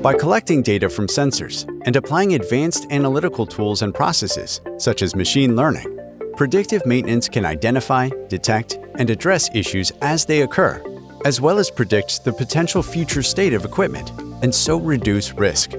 By collecting data from sensors and applying advanced analytical tools and processes, such as machine learning, predictive maintenance can identify, detect, and address issues as they occur, as well as predict the potential future state of equipment, and so reduce risk.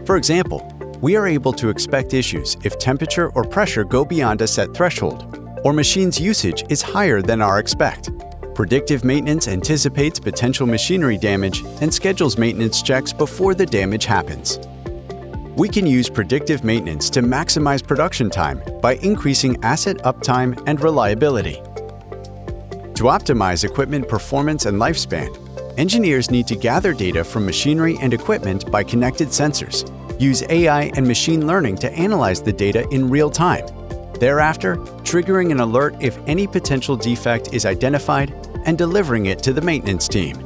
For example, we are able to expect issues if temperature or pressure go beyond a set threshold, or machine's usage is higher than our expect. Predictive maintenance anticipates potential machinery damage and schedules maintenance checks before the damage happens. We can use predictive maintenance to maximize production time by increasing asset uptime and reliability. To optimize equipment performance and lifespan, engineers need to gather data from machinery and equipment by connected sensors, use AI and machine learning to analyze the data in real time, thereafter triggering an alert if any potential defect is identified and delivering it to the maintenance team.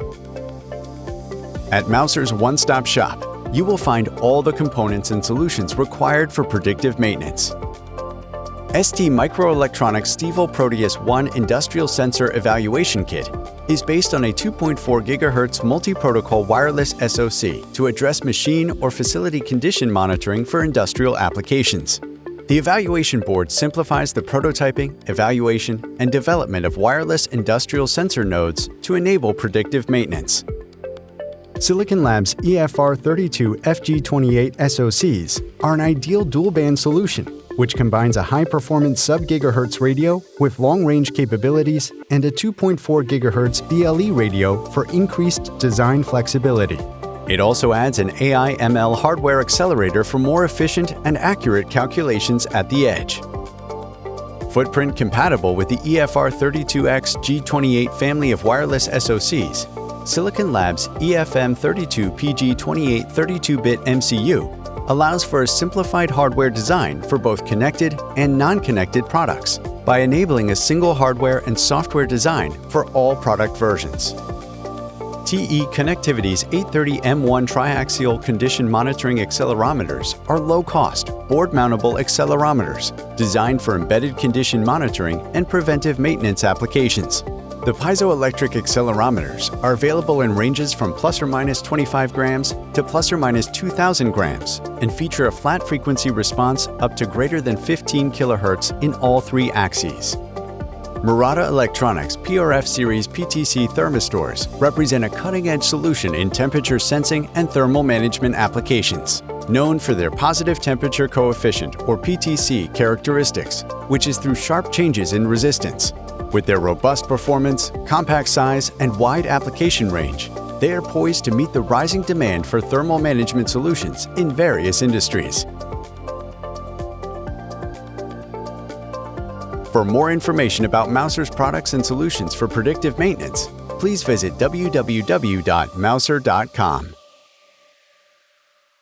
At Mouser's one-stop shop, you will find all the components and solutions required for predictive maintenance. STMicroelectronics Stevel Proteus 1 Industrial Sensor Evaluation Kit is based on a 2.4 GHz multi-protocol wireless SoC to address machine or facility condition monitoring for industrial applications. The evaluation board simplifies the prototyping, evaluation, and development of wireless industrial sensor nodes to enable predictive maintenance. Silicon Labs EFR32 FG28 SoCs are an ideal dual-band solution, which combines a high-performance sub-gigahertz radio with long-range capabilities and a 2.4 GHz BLE radio for increased design flexibility. It also adds an AI/ML hardware accelerator for more efficient and accurate calculations at the edge. Footprint compatible with the EFR32X G28 family of wireless SoCs, Silicon Labs EFM32PG28 32-bit MCU allows for a simplified hardware design for both connected and non-connected products by enabling a single hardware and software design for all product versions. TE Connectivity's 830M1 Triaxial condition monitoring accelerometers are low-cost, board-mountable accelerometers designed for embedded condition monitoring and preventive maintenance applications. The piezoelectric accelerometers are available in ranges from ±25 grams to ±2,000 grams and feature a flat frequency response up to greater than 15 kHz in all three axes. Murata Electronics PRF Series PTC Thermistors represent a cutting-edge solution in temperature sensing and thermal management applications, known for their positive temperature coefficient or PTC characteristics, which is through sharp changes in resistance. With their robust performance, compact size, and wide application range, they are poised to meet the rising demand for thermal management solutions in various industries. For more information about Mouser's products and solutions for predictive maintenance, please visit www.mouser.com.